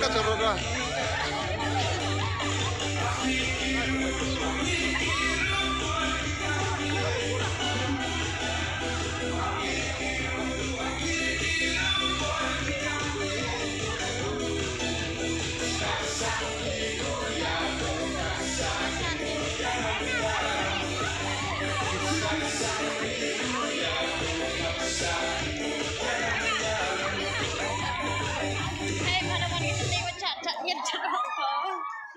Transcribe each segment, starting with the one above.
Cut, Aurora.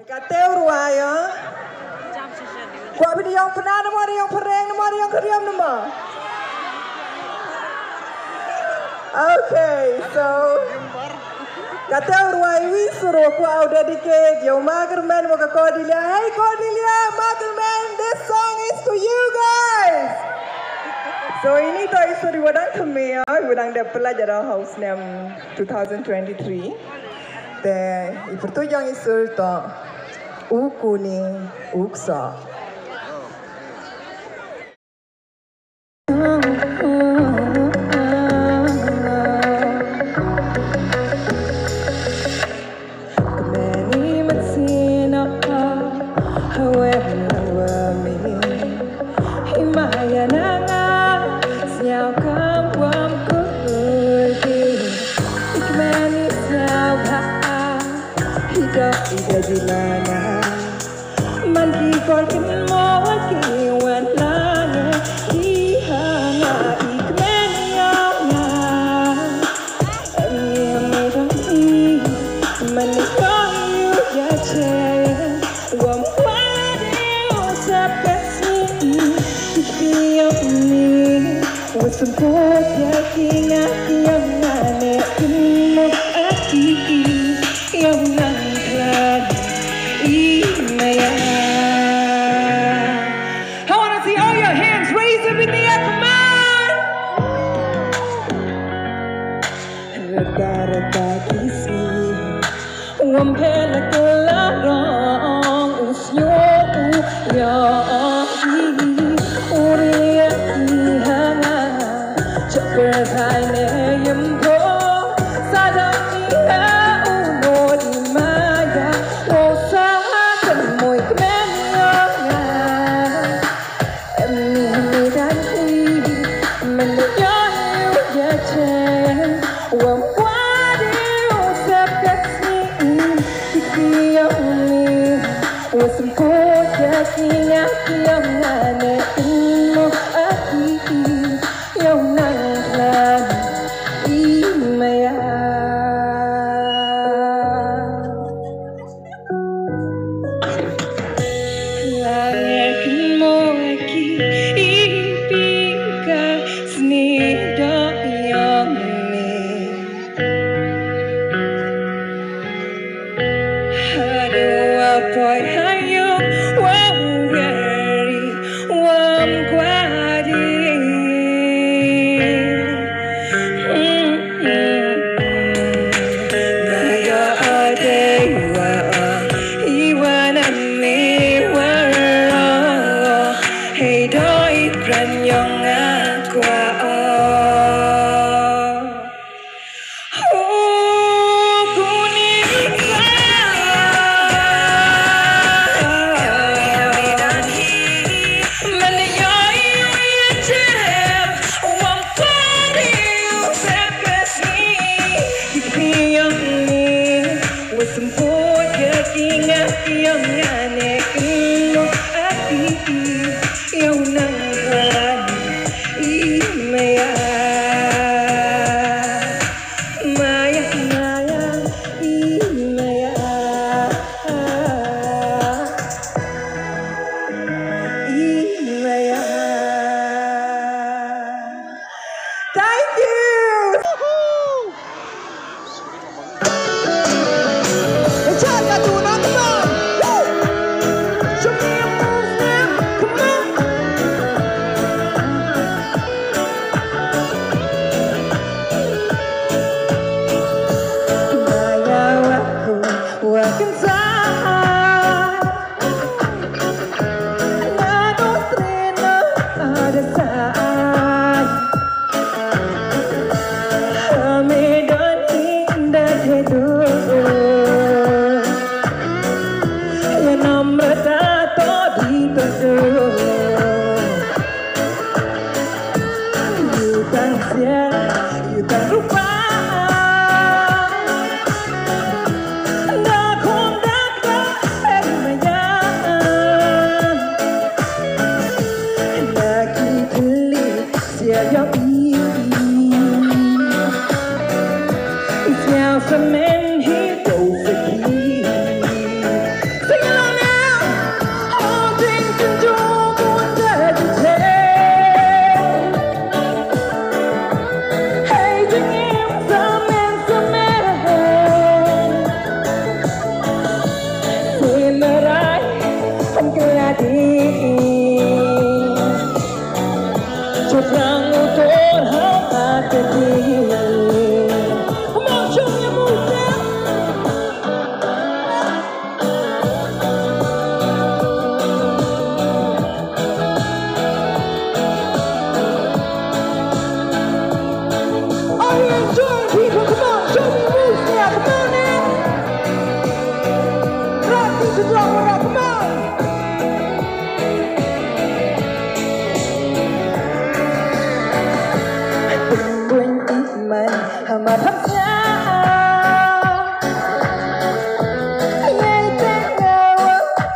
Kateu ruaya. Kuat bidi yang pernah nama yang pereng nama yang keriam nama. Okay, so kateu ruaya wi suruh ku au dedicate yo Magerman mo ka Cordelia. Hey Cordelia, Magerman, this song is to you guys. So ini to istri wadang kemia, wadang de pelajar house name 2023. Te ipertujang isul to ukuni uksa. some man, he goes the key. Sing along now. All things can do one that you take. Hating him, some man. Saying that I'm glad cho rằng tôi hát cái gì. Come on, show me your moves now. Are you enjoying, people? Come on, show me your moves now. Come on now. Rock this is all around. Come on. Mà thắp sáng ngày tết ngào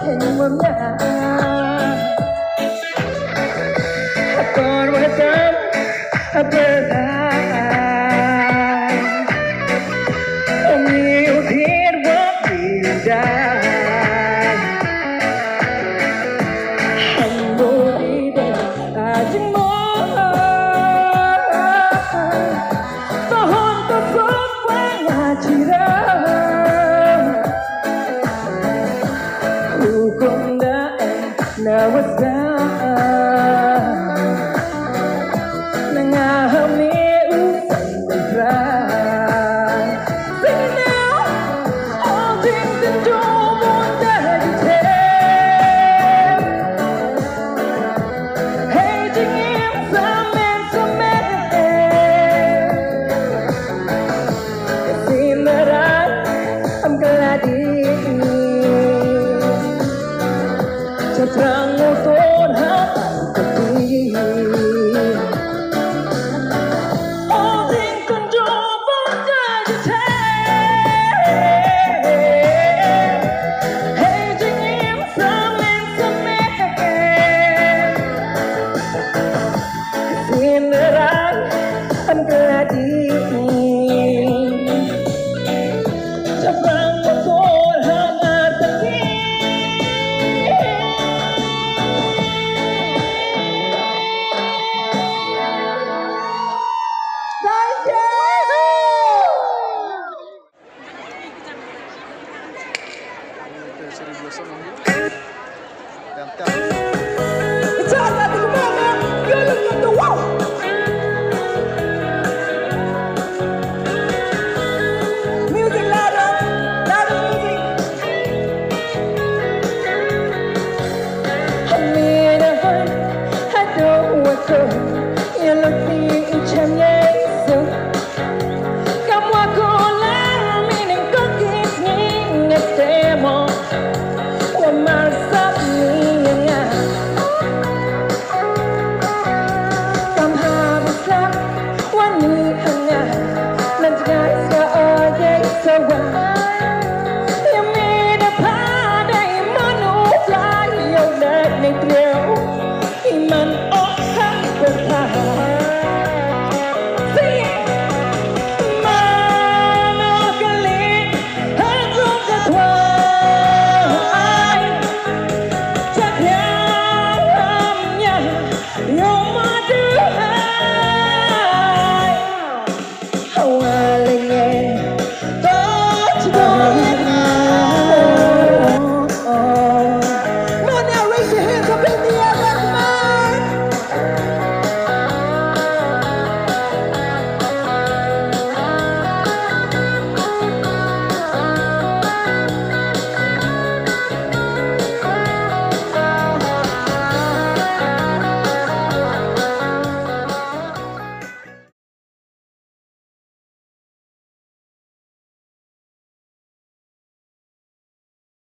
hình mầm nhà còn một tấm bờ dài ông yêu thiết quá vì dài anh muốn đi đâu chính muốn now it's down. Nangahami usang magray. Sing it now. All things that you want that you take. Hating him, some man. It seems that I'm glad cho rằng một tôn hát cực kỳ. All things can do one that you take. Hating him, some man. Saying that I'm glad cho rằng một tôn hát cực kỳ. It's all about the mama. You're looking at the wall. Music louder, louder music. I'm in a hurt, I don't want to. You're looking in Chinese. Come walk on, meaning cookies, meaning a demo. One more stop me. Hãy subscribe cho kênh Ghiền Mì Gõ để không bỏ lỡ những video hấp dẫn.